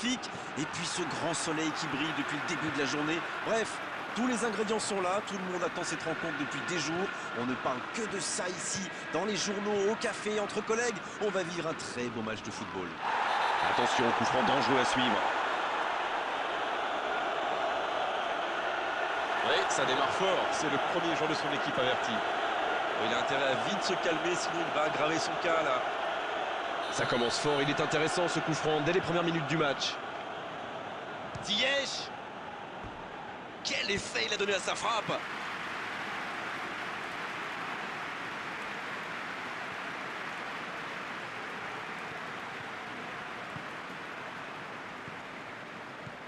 magnifique. Et puis ce grand soleil qui brille depuis le début de la journée. Bref, tous les ingrédients sont là. Tout le monde attend cette rencontre depuis des jours. On ne parle que de ça ici, dans les journaux, au café, entre collègues. On va vivre un très beau match de football. Attention, coup franc dangereux à suivre. Oui, ça démarre fort. C'est le premier joueur de son équipe averti. Il a intérêt à vite se calmer, sinon il va aggraver son cas là. Ça commence fort, il est intéressant ce coup franc dès les premières minutes du match. Ziyech! Quel effet il a donné à sa frappe!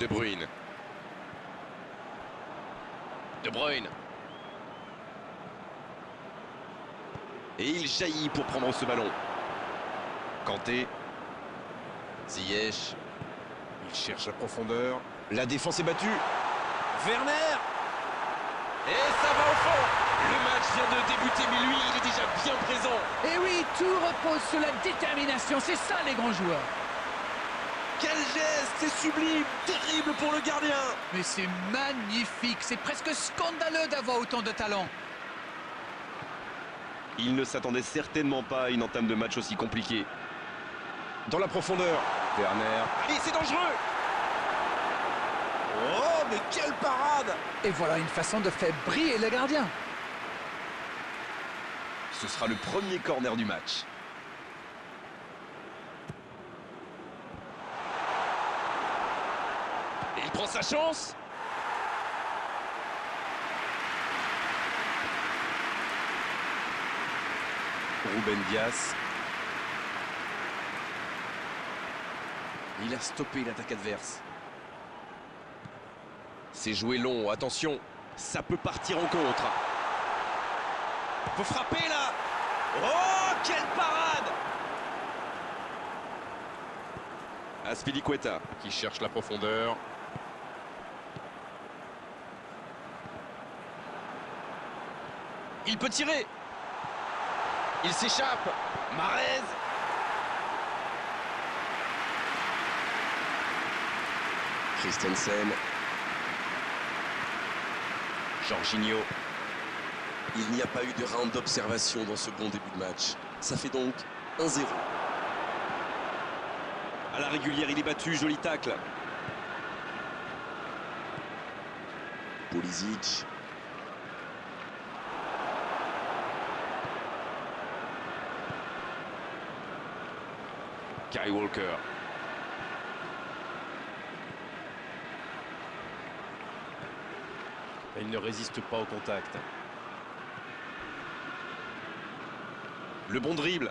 De Bruyne. De Bruyne. Et il jaillit pour prendre ce ballon. Kanté. Ziyech. Il cherche la profondeur. La défense est battue. Werner! Et ça va au fond. Le match vient de débuter, mais lui, il est déjà bien présent. Et oui, tout repose sur la détermination, c'est ça les grands joueurs. Quel geste! C'est sublime! Terrible pour le gardien! Mais c'est magnifique, c'est presque scandaleux d'avoir autant de talent. Il ne s'attendait certainement pas à une entame de match aussi compliquée. Dans la profondeur. Werner. Et c'est dangereux! Oh, mais quelle parade! Et voilà une façon de faire briller le gardien. Ce sera le premier corner du match. Et il prend sa chance. Ruben Dias. Il a stoppé l'attaque adverse. C'est joué long, attention. Ça peut partir en contre. Faut frapper là! Oh, quelle parade! Azpilicueta Qui cherche la profondeur. Il peut tirer. Il s'échappe. Mahrez. Christensen. Jorginho. Il n'y a pas eu de round d'observation dans ce bon début de match. Ça fait donc 1-0. À la régulière, il est battu. Joli tacle. Pulisic. Kyle Walker. Il ne résiste pas au contact. Le bon dribble.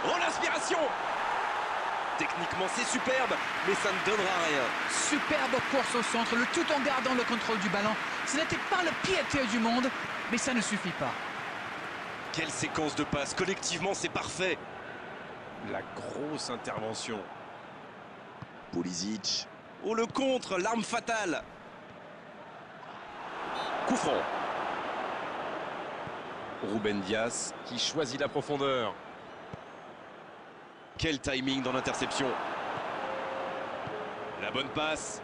Oh, l'inspiration! Techniquement, c'est superbe, mais ça ne donnera rien. Superbe course au centre, le tout en gardant le contrôle du ballon. Ce n'était pas le pied du monde, mais ça ne suffit pas. Quelle séquence de passes! Collectivement, c'est parfait. La grosse intervention. Pulisic. Oh, le contre, l'arme fatale. Coup franc. Ruben Dias qui choisit la profondeur. Quel timing dans l'interception. La bonne passe.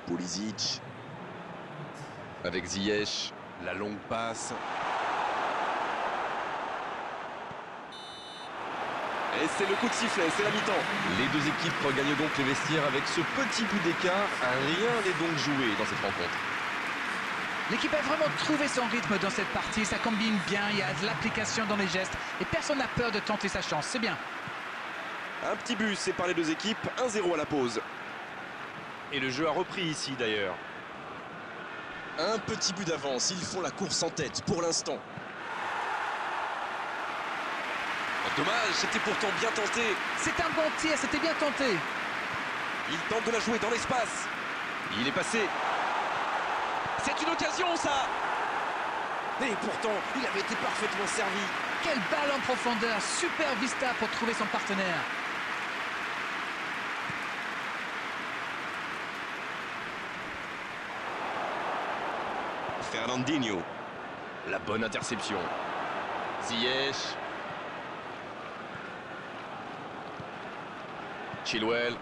Pulisic. Avec Ziyech. La longue passe. Et c'est le coup de sifflet, c'est la mi-temps. Les deux équipes regagnent donc les vestiaires avec ce petit but d'écart. Rien n'est donc joué dans cette rencontre. L'équipe a vraiment trouvé son rythme dans cette partie, ça combine bien, il y a de l'application dans les gestes et personne n'a peur de tenter sa chance, c'est bien. Un petit but sépare les deux équipes, 1-0 à la pause. Et le jeu a repris ici d'ailleurs. Un petit but d'avance, ils font la course en tête pour l'instant. Dommage, c'était pourtant bien tenté. C'est un bon tir, c'était bien tenté. Il tente de la jouer dans l'espace. Il est passé. C'est une occasion, ça. Et pourtant, il avait été parfaitement servi. Quelle balle en profondeur, super vista pour trouver son partenaire. Fernandinho. La bonne interception. Ziyech. Chilwell.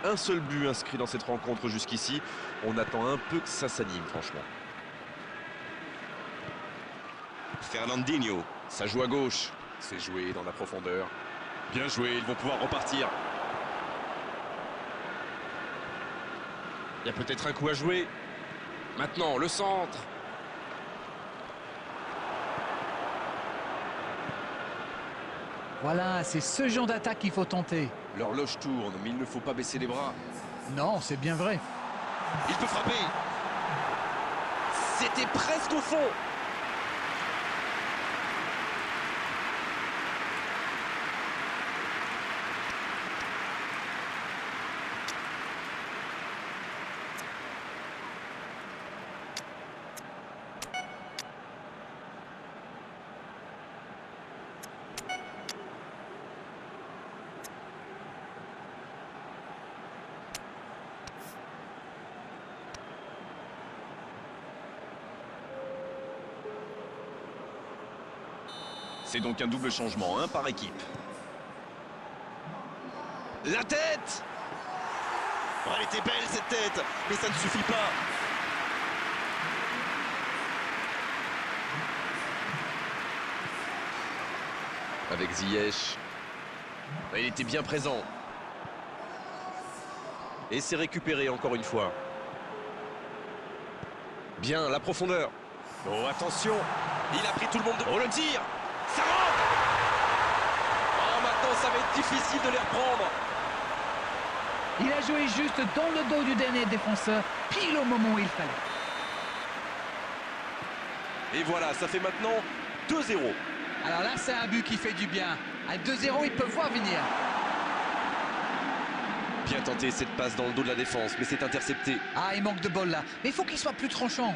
Un seul but inscrit dans cette rencontre jusqu'ici. On attend un peu que ça s'anime, franchement. Fernandinho. Ça joue à gauche. C'est joué dans la profondeur. Bien joué, ils vont pouvoir repartir. Il y a peut-être un coup à jouer. Maintenant, le centre. Voilà, c'est ce genre d'attaque qu'il faut tenter. L'horloge tourne, mais il ne faut pas baisser les bras. Non, c'est bien vrai. Il peut frapper. C'était presque au fond. C'est donc un double changement, un par équipe. La tête! Oh, elle était belle cette tête, mais ça ne suffit pas. Avec Ziyech. Il était bien présent. Et c'est récupéré encore une fois. Bien, la profondeur. Oh, attention. Il a pris tout le monde de... Oh, le tir. Ça rentre! Oh, maintenant, ça va être difficile de les reprendre. Il a joué juste dans le dos du dernier défenseur, pile au moment où il fallait. Et voilà, ça fait maintenant 2-0. Alors là, c'est un but qui fait du bien. À 2-0, ils peuvent voir venir. Bien tenté cette passe dans le dos de la défense, mais c'est intercepté. Ah, il manque de bol là. Mais il faut qu'il soit plus tranchant.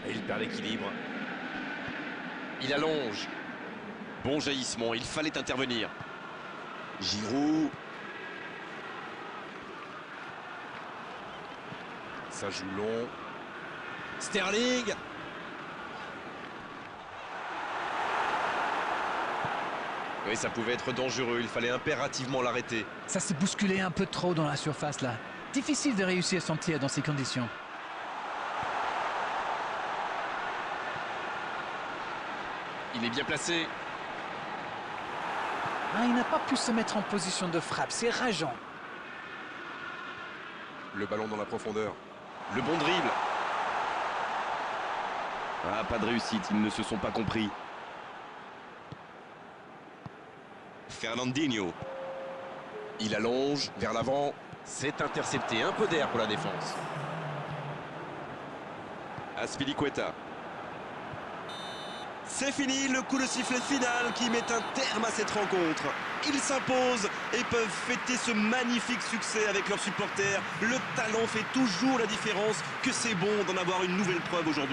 Et il perd l'équilibre. Il allonge. Bon jaillissement, il fallait intervenir. Giroud. Ça joue long. Sterling. Oui, ça pouvait être dangereux, il fallait impérativement l'arrêter. Ça s'est bousculé un peu trop dans la surface là. Difficile de réussir son tir dans ces conditions. Il est bien placé. Ah, il n'a pas pu se mettre en position de frappe, c'est rageant. Le ballon dans la profondeur. Le bon dribble. Ah, pas de réussite, ils ne se sont pas compris. Fernandinho. Il allonge vers l'avant. C'est intercepté, un peu d'air pour la défense. Azpilicueta. C'est fini, le coup de sifflet final qui met un terme à cette rencontre. Ils s'imposent et peuvent fêter ce magnifique succès avec leurs supporters. Le talent fait toujours la différence, que c'est bon d'en avoir une nouvelle preuve aujourd'hui.